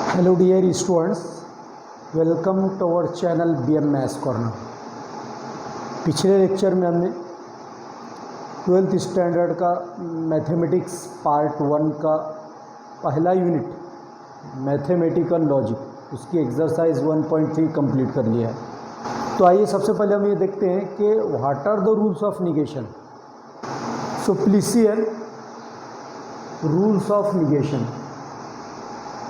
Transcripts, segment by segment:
Hello dear students, welcome to our channel BM maths corner. पिछले lecture में हमने 12th standard का mathematics part 1 का पहला यूनिट मैथमेटिकल लॉजिक उसकी एक्सरसाइज 1.3 कंप्लीट कर लिया है। तो आइए सबसे पहले हम ये देखते हैं कि what are the rules of negation. So please see rules of negation.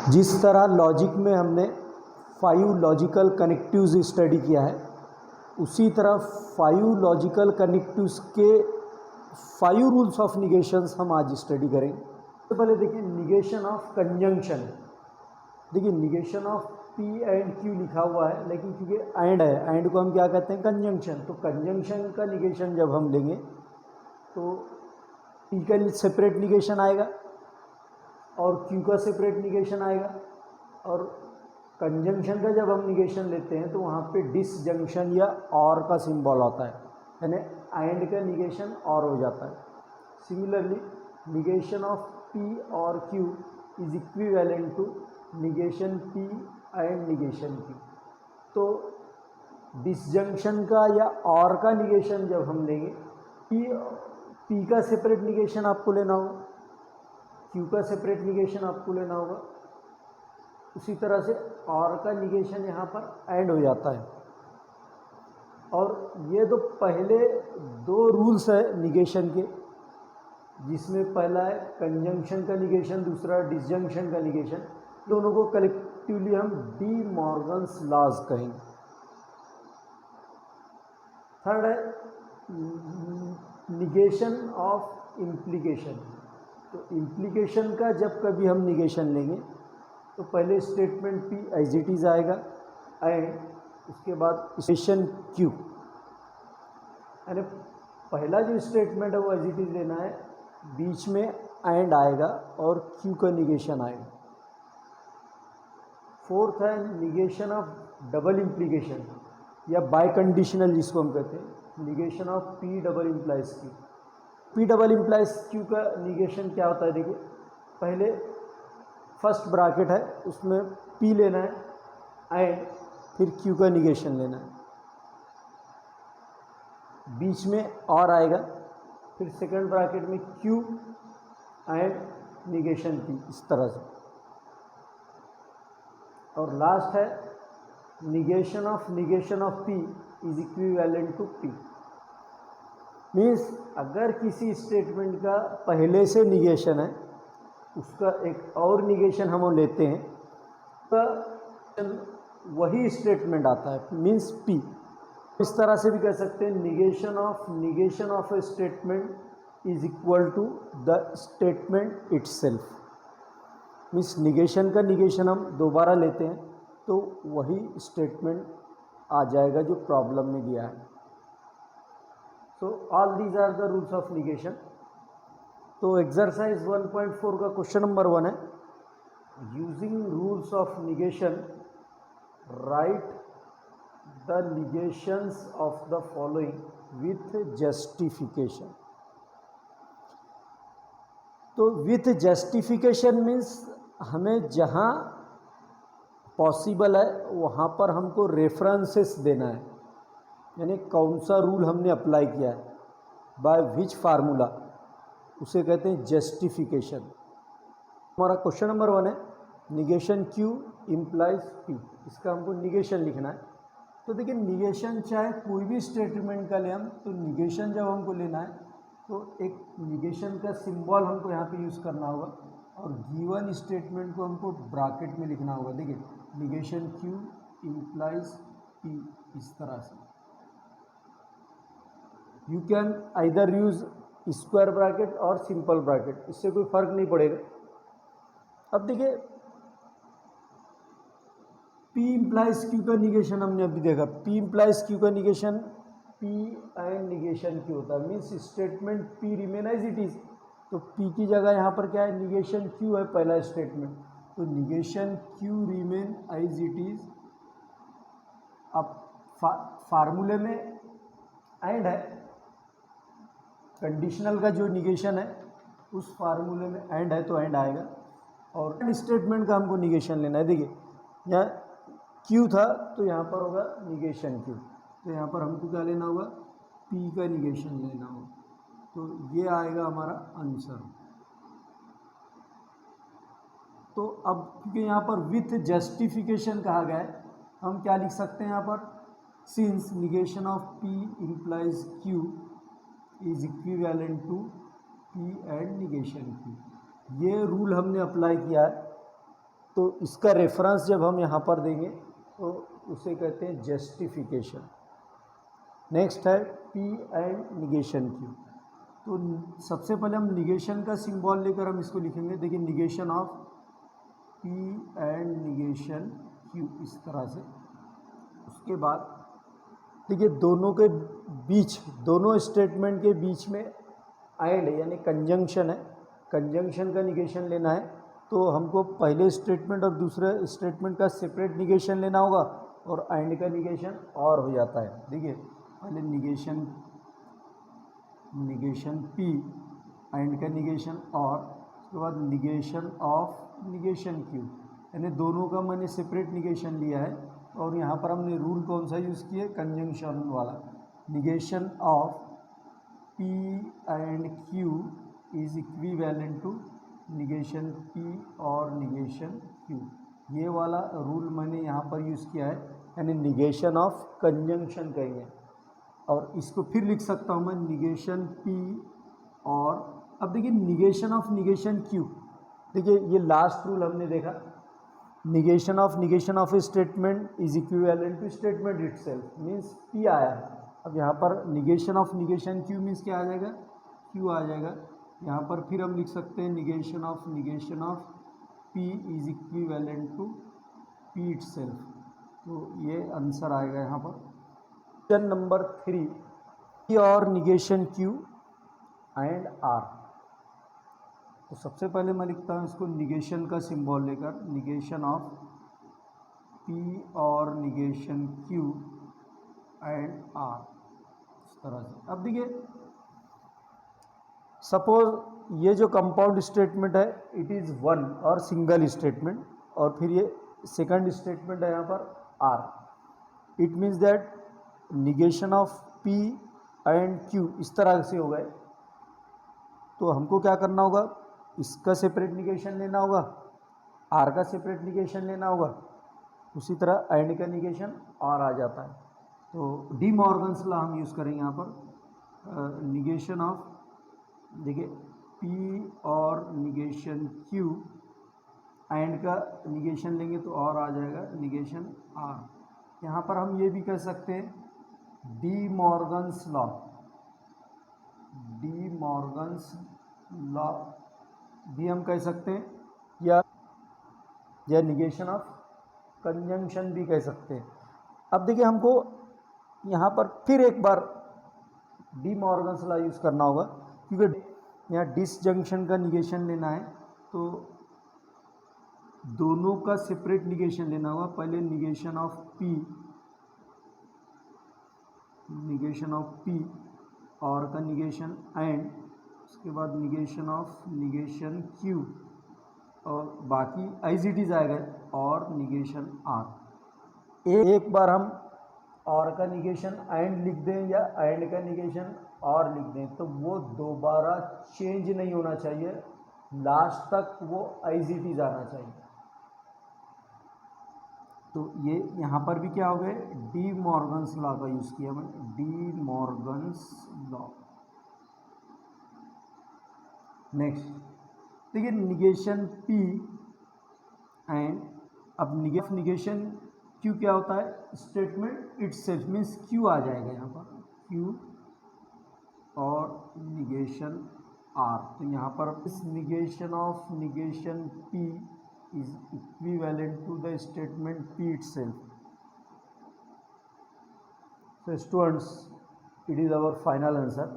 जिस तरह लॉजिक में हमने 5 लॉजिकल कनेक्टिव्स स्टडी किया है, उसी तरह 5 लॉजिकल कनेक्टिव्स के 5 रूल्स ऑफ निगेशंस हम आज स्टडी करेंगे। तो पहले देखिए निगेशन ऑफ कंजंक्शन। देखिए negation of P and Q लिखा हुआ है, लेकिन क्योंकि एंड है, एंड को हम क्या कहते हैं, कंजंक्शन। तो कंजंक्शन का निगेशन जब हम लेंगे तो P का सेपरेट निगेशन आएगा और Q का सेपरेट निगेशन आएगा, और कंजंक्शन का जब हम निगेशन लेते हैं तो वहाँ पे डिसजंक्शन या और का सिंबल होता है, यानी एंड का निगेशन और हो जाता है। सिमिलरली निगेशन ऑफ P और Q is equivalent to negation P and negation Q। तो डिसजंक्शन का या और का निगेशन जब हम लेंगे, P का सेपरेट निगेशन आपको लेना होगा, Q का सेपरेट निगेशन आपको लेना होगा, उसी तरह से और का निगेशन यहाँ पर एंड हो जाता है। और ये तो पहले 2 रूल्स है निगेशन के, जिसमें पहला है कंजंक्शन का निगेशन, दूसरा डिसजंक्शन का निगेशन। दोनों को कलेक्टिवली हम डी मॉर्गन्स लॉज कहेंगे। थर्ड है निगेशन ऑफ इम्प्लीकेशन। तो इम्प्लीकेशन का जब कभी हम निगेशन लेंगे तो पहले statement P as it is आएगा एंड उसके बाद स्टेशन Q, यानी पहला जो स्टेटमेंट है वो एज इट इज़ लेना है, बीच में एंड आएगा और Q का निगेशन आएगा। फोर्थ है निगेशन ऑफ डबल इम्प्लीकेशन या बाय कंडीशनल, जिसको हम कहते हैं negation of P double implies Q। P double implies Q का निगेशन क्या होता है, देखिए पहले फर्स्ट ब्रैकेट है उसमें P लेना है एंड फिर Q का निगेशन लेना है, बीच में और आएगा, फिर सेकंड ब्रैकेट में Q एंड निगेशन P, इस तरह से। और लास्ट है negation of P is equivalent to P। Means अगर किसी स्टेटमेंट का पहले से निगेशन है, उसका एक और निगेशन हम लेते हैं तो वही स्टेटमेंट आता है, मीन्स P। इस तरह से भी कह सकते हैं negation of a statement is equal to the statement itself. Means negation का निगेशन हम दोबारा लेते हैं तो वही स्टेटमेंट आ जाएगा जो प्रॉब्लम में दिया है। So all these are the rules of negation. तो एक्सरसाइज 1.4 का क्वेश्चन नंबर 1 है, using rules of negation write the negations of the following with justification. तो विथ जस्टिफिकेशन मीन्स हमें जहाँ पॉसिबल है वहाँ पर हमको रेफरेंसेस देना है, यानी कौन सा रूल हमने अप्लाई किया है, बाय विच फार्मूला, उसे कहते हैं जस्टिफिकेशन। हमारा क्वेश्चन नंबर 1 है निगेशन Q इम्प्लाइज P, इसका हमको निगेशन लिखना है। तो देखिए निगेशन चाहे कोई भी स्टेटमेंट का ले हम, तो निगेशन जब हमको लेना है तो एक निगेशन का सिंबल हमको यहाँ पे यूज़ करना होगा और गिवन स्टेटमेंट को हमको ब्रैकेट में लिखना होगा। देखिए निगेशन Q इम्प्लाइज P, इस तरह से। You can either use square bracket और सिंपल ब्रैकेट, इससे कोई फर्क नहीं पड़ेगा। अब देखिए P इम्प्लाइज Q का निगेशन हमने अभी देखा, P इम्प्लाइज Q का negation P and negation Q होता है, means statement P remain as it is. तो P की जगह यहाँ पर क्या है, निगेशन Q है पहला स्टेटमेंट, तो negation Q remain as it is. अब फार्मूले में एंड है, कंडीशनल का जो निगेशन है उस फार्मूले में एंड है तो एंड आएगा। और स्टेटमेंट का हमको निगेशन लेना है। देखिए यहाँ क्यू था तो यहाँ पर होगा निगेशन क्यू, तो यहाँ पर हमको क्या लेना होगा, पी का निगेशन लेना होगा, तो ये आएगा हमारा आंसर। तो अब क्योंकि यहाँ पर विथ जस्टिफिकेशन कहा गया है, हम क्या लिख सकते हैं यहाँ पर, since negation of P implies Q is equivalent to P and negation Q. ये रूल हमने अप्लाई किया है, तो इसका रेफरेंस जब हम यहाँ पर देंगे तो उसे कहते हैं जस्टिफिकेशन। नेक्स्ट है पी एंड निगेशन क्यू। तो सबसे पहले हम निगेशन का सिंबल लेकर हम इसको लिखेंगे। देखिए negation of P and negation Q, इस तरह से। उसके बाद देखिए दोनों के बीच, दोनों स्टेटमेंट के बीच में एंड यानी कंजंक्शन है, कंजंक्शन का निगेशन लेना है, तो हमको पहले स्टेटमेंट और दूसरे स्टेटमेंट का सेपरेट निगेशन लेना होगा और एंड का निगेशन और हो जाता है। देखिए पहले निगेशन पी, एंड का निगेशन और, उसके बाद निगेशन ऑफ निगेशन क्यू, यानी दोनों का मैंने सेपरेट निगेशन लिया है। और यहाँ पर हमने रूल कौन सा यूज़ किया, कंजंक्शन वाला। Negation of P and Q is equivalent to negation P और निगेशन क्यू, ये वाला रूल मैंने यहाँ पर यूज़ किया है, यानी निगेशन ऑफ कंजंक्शन कहेंगे। और इसको फिर लिख सकता हूँ मैं निगेशन पी और, अब देखिए निगेशन ऑफ निगेशन क्यू, देखिए ये लास्ट रूल हमने देखा, negation of a statement is equivalent to statement itself, means P आया है। अब यहाँ पर negation of negation Q means क्या आ जाएगा, क्यू आ जाएगा। यहाँ पर फिर हम लिख सकते हैं negation of P is equivalent to P itself, तो ये आंसर आएगा यहाँ पर। क्वेश्चन नंबर 3, पी और निगेशन क्यू एंड आर। तो सबसे पहले मैं लिखता हूँ इसको निगेशन का सिंबल लेकर, निगेशन ऑफ पी और निगेशन क्यू एंड आर, इस तरह से। अब देखिए सपोज ये जो कंपाउंड स्टेटमेंट है इट इज़ वन और सिंगल स्टेटमेंट, और फिर ये सेकंड स्टेटमेंट है यहाँ पर R. It means that negation of P and Q इस तरह से हो गए, तो हमको क्या करना होगा, इसका सेपरेट निगेशन लेना होगा, आर का सेपरेट निगेशन लेना होगा, उसी तरह एंड का निगेशन और आ जाता है। तो डी मॉर्गन्स लॉ हम यूज़ करेंगे यहाँ पर। निगेशन ऑफ, देखिए पी और निगेशन क्यू, एंड का निगेशन लेंगे तो और आ जाएगा निगेशन आर। यहाँ पर हम ये भी कह सकते हैं डी मॉर्गन्स लॉ भी हम कह सकते हैं, या निगेशन ऑफ कंजंक्शन भी कह सकते हैं। अब देखिए हमको यहाँ पर फिर एक बार डी मॉर्गन्स लॉ यूज़ करना होगा, क्योंकि यहाँ डिसजंक्शन का निगेशन लेना है, तो दोनों का सेपरेट निगेशन लेना होगा। पहले निगेशन ऑफ पी और का निगेशन एंड, उसके बाद निगेशन ऑफ निगेशन क्यू, और बाकी एज इट इज़ आएगा और निगेशन आर। एक बार हम और का निगेशन एंड लिख दें या एंड का निगेशन और लिख दें, तो वो दोबारा चेंज नहीं होना चाहिए, लास्ट तक वो एज इट इज़ आना चाहिए। तो ये यहाँ पर भी क्या हो गए, डी मॉर्गन्स लॉ का यूज़ किया मैंने, डी मॉर्गन्स लॉ। नेक्स्ट देखिए निगेशन पी एंड, अब निगेशन क्यू क्या होता है, स्टेटमेंट इटसेल्फ, मीन्स क्यू आ जाएगा यहाँ पर, क्यू और निगेशन आर। तो यहाँ पर इस negation of negation P is equivalent to the statement P itself. So students, it is our final answer.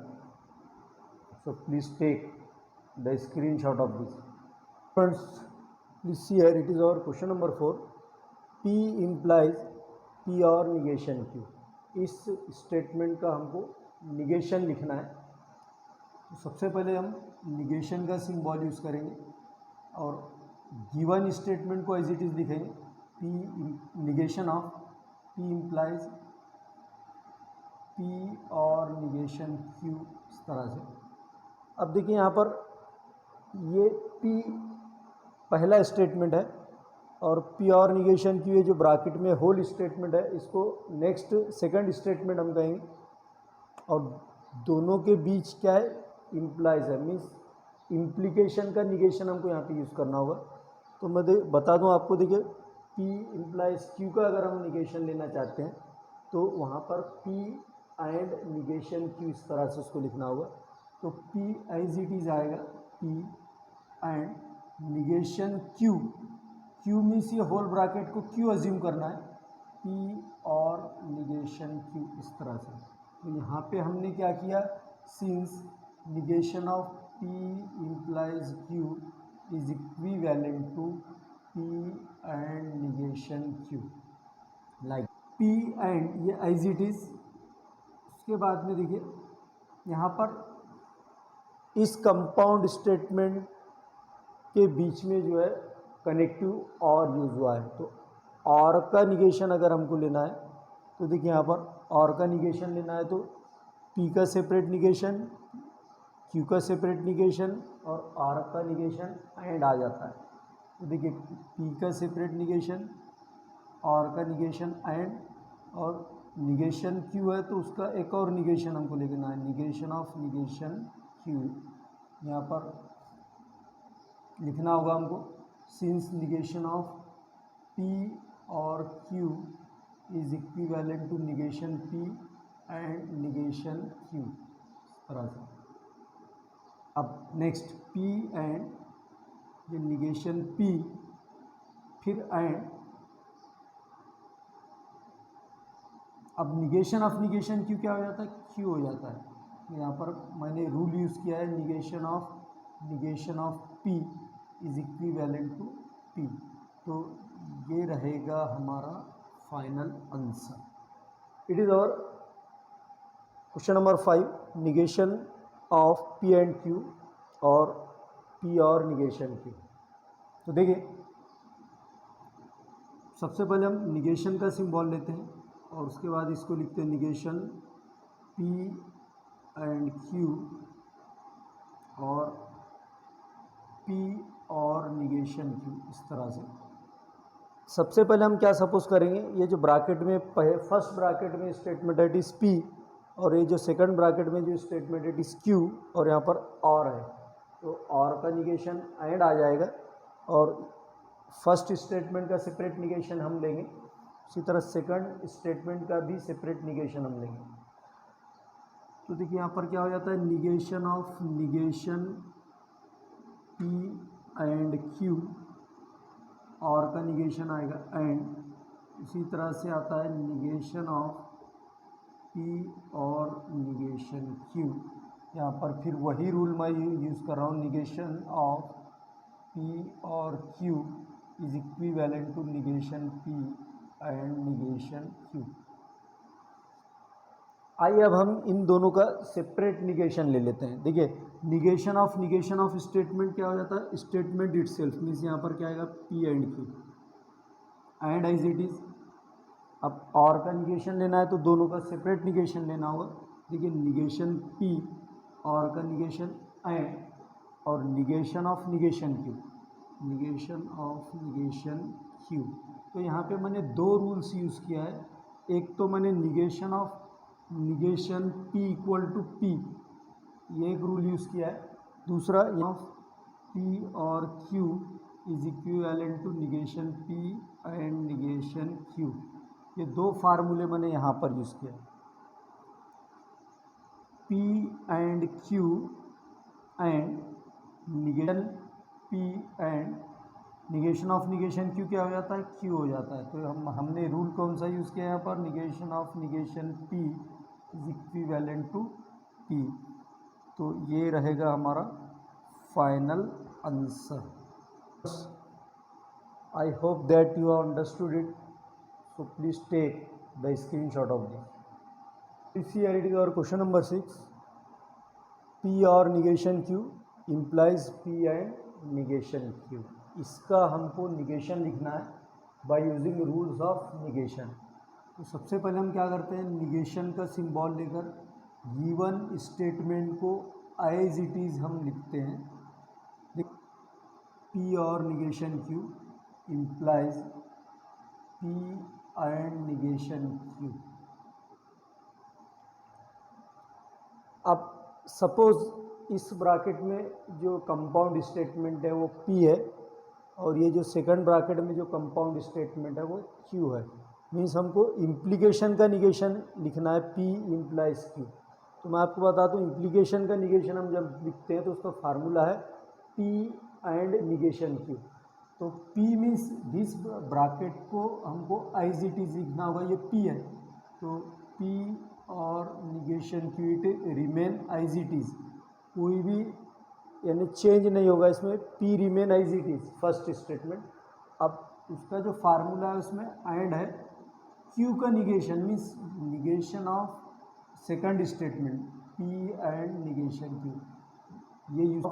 So please take the screenshot of this. Friends, please see here, it is our question number 4. P implies P और negation Q. इस statement का हमको negation लिखना है, तो सबसे पहले हम निगेशन का सिंबल यूज़ करेंगे और गिवन स्टेटमेंट को एज इट इज़ लिखेंगे, P negation of, P implies P और निगेशन क्यू, इस तरह से। अब देखिए यहाँ पर ये पी पहला स्टेटमेंट है और पी और निगेशन क्यू, ये जो ब्रैकेट में होल स्टेटमेंट है, इसको नेक्स्ट सेकंड स्टेटमेंट हम कहेंगे। और दोनों के बीच क्या है, इम्प्लाइज है, मीन्स इम्प्लीकेशन का निगेशन हमको यहाँ पे यूज़ करना होगा। तो मैं बता दूँ आपको, देखिए पी इम्प्लाइज क्यू का अगर हम निगेशन लेना चाहते हैं तो वहाँ पर पी एंड निगेशन क्यू, इस तरह से उसको लिखना होगा। तो पी एज इट इज़ आएगा, P and negation Q, Q means ये होल ब्रैकेट को क्यू अज्यूम करना है, पी और निगेशन क्यू, इस तरह से। तो यहाँ पे हमने क्या किया, since negation of P implies Q is equivalent to P and negation Q, like P and, ये एज इट इज़। उसके बाद में देखिए यहाँ पर इस कंपाउंड स्टेटमेंट के बीच में जो है कनेक्टिव और यूज़ हुआ है। तो और का निगेशन अगर हमको लेना है तो देखिए यहाँ पर और का निगेशन लेना है तो पी का सेपरेट निगेशन, क्यू का सेपरेट निगेशन और आर का निगेशन एंड आ जाता है। तो देखिए पी का सेपरेट निगेशन, आर का निगेशन एंड, और निगेशन क्यू है तो उसका एक और निगेशन हमको लेना है, निगेशन ऑफ निगेशन क्यू। यहाँ पर लिखना होगा हमको, सिंस निगेशन ऑफ पी और Q is equivalent to negation P and negation Q, इस तरह से। अब नेक्स्ट पी एंड, ये निगेशन पी, फिर एंड, अब निगेशन ऑफ निगेशन क्यू क्या हो जाता है, क्यू हो जाता है। यहाँ पर मैंने रूल यूज़ किया है, negation of P is equivalent to P. तो ये रहेगा हमारा final answer. It is our question number 5, negation of P and Q और पी और निगेशन क्यू। तो देखिए सबसे पहले हम निगेशन का सिंबल लेते हैं और उसके बाद इसको लिखते हैं निगेशन पी एंड क्यू और पी और निगेशन क्यू, इस तरह से। सबसे पहले हम क्या सपोज करेंगे, ये जो ब्रैकेट में फर्स्ट ब्रैकेट में स्टेटमेंट है इट इज़ पी, और ये जो सेकंड ब्रैकेट में जो स्टेटमेंट है इट इज़ क्यू, और यहाँ पर और है तो और का निगेशन एंड आ जाएगा और फर्स्ट स्टेटमेंट का सेपरेट निगेशन हम लेंगे, उसी तरह सेकंड स्टेटमेंट का भी सेपरेट निगेशन हम लेंगे। तो देखिए यहाँ पर क्या हो जाता है, negation of negation P and Q, और का निगेशन आएगा एंड, इसी तरह से आता है निगेशन ऑफ पी और निगेशन क्यू। यहाँ पर फिर वही रूल मैं यूज़ कर रहा हूँ, निगेशन ऑफ पी और Q is equivalent to negation P and negation Q. आइए अब हम इन दोनों का सेपरेट निगेशन ले लेते हैं। देखिए निगेशन ऑफ स्टेटमेंट क्या हो जाता है, स्टेटमेंट इटसेल्फ मीन्स यहाँ पर क्या आएगा, P and Q and as it is. अब और का निगेशन लेना है तो दोनों का सेपरेट निगेशन लेना होगा। देखिए निगेशन पी, और का निगेशन एंड, और negation of negation Q, negation of negation Q. तो यहाँ पे मैंने दो रूल्स यूज़ किया है, एक तो मैंने negation of negation P equal to P, ये एक रूल यूज़ किया है, दूसरा ऑफ पी और Q is equivalent to negation P and negation Q. ये दो फार्मूले मैंने यहाँ पर यूज़ किया, P and Q and negation P and negation of negation Q क्या हो जाता है, क्यू हो जाता है। तो हमने रूल कौन सा यूज़ किया यहाँ पर, negation of negation P is equivalent to P. तो ये रहेगा हमारा final answer. I hope that you have understood it. So please take the screenshot of this. Please see here it is our question number 6. P or negation Q implies P and negation Q. इसका हमको negation लिखना है by using rules of negation. तो सबसे पहले हम क्या करते हैं, निगेशन का सिंबल लेकर गिवन स्टेटमेंट को एज इट इज़ हम लिखते हैं। P और negation Q implies P and negation Q। अब सपोज इस ब्रैकेट में जो कंपाउंड स्टेटमेंट है वो P है और ये जो सेकंड ब्रैकेट में जो कंपाउंड स्टेटमेंट है वो Q है। मीन्स हमको इम्प्लीकेशन का निगेशन लिखना है, P इम्प्लाइज Q। तो मैं आपको बता दूँ इम्प्लीकेशन का निगेशन हम जब लिखते हैं तो उसका फार्मूला है P एंड निगेशन Q। तो P मीन्स दिस ब्रैकेट को हमको एज इट इज लिखना होगा, ये P है तो P और negation Q it remain as it is, कोई भी यानी चेंज नहीं होगा इसमें, P remain as it is first statement. अब उसका जो फार्मूला है उसमें एंड है, Q का negation means negation of second statement P and negation Q, ये use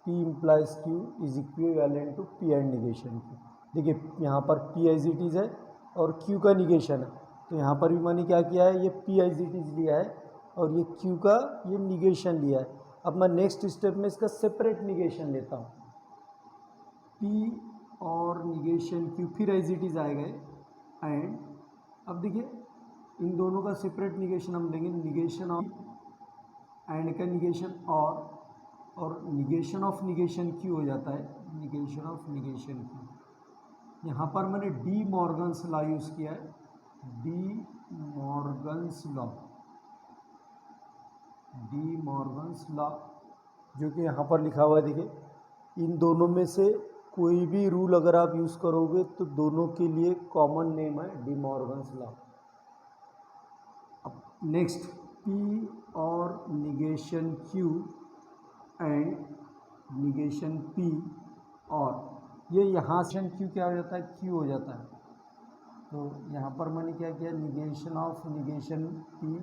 P implies Q is equivalent to P and negation Q। देखिए यहाँ पर P एज इट इज़ है और Q का निगेशन है, तो यहाँ पर भी मैंने क्या किया है, ये P एज इट इज़ लिया है और ये Q का ये निगेशन लिया है। अब मैं नेक्स्ट स्टेप में इसका सेपरेट निगेशन लेता हूँ, P और निगेशन Q फिर एज इट इज़ आएगा एंड अब देखिए इन दोनों का सेपरेट निगेशन हम लेंगे, निगेशन ऑफ एंड का निगेशन और निगेशन ऑफ निगेशन Q हो जाता है, निगेशन ऑफ निगेशन Q। यहाँ पर मैंने डी मॉर्गन्स लॉ यूज़ किया है, डी मॉर्गन्स लॉ जो कि यहाँ पर लिखा हुआ है। देखिए इन दोनों में से कोई भी रूल अगर आप यूज़ करोगे तो दोनों के लिए कॉमन नेम है डी मॉर्गन्स लॉ। अब नेक्स्ट P और negation Q and negation P और ये यहाँ से Q क्या हो जाता है, Q हो जाता है। तो यहाँ पर मैंने क्या किया, negation of negation P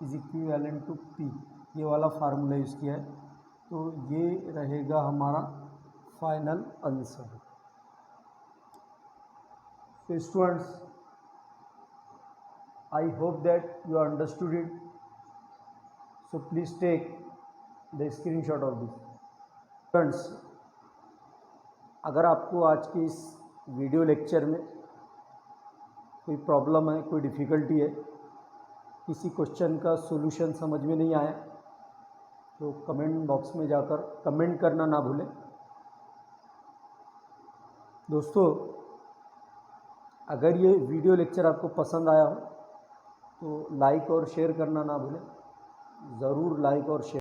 is equivalent to P, ये वाला फार्मूला यूज़ किया है। तो ये रहेगा हमारा final answer. So students, I hope that you understood it. So please take the screenshot of this. Friends, अगर आपको आज के इस वीडियो लेक्चर में कोई प्रॉब्लम है, कोई डिफ़िकल्टी है, किसी क्वेश्चन का सॉल्यूशन समझ में नहीं आया तो कमेंट बॉक्स में जाकर कमेंट करना ना भूलें। दोस्तों, अगर ये वीडियो लेक्चर आपको पसंद आया हो तो लाइक और शेयर करना ना भूलें, ज़रूर लाइक और शेयर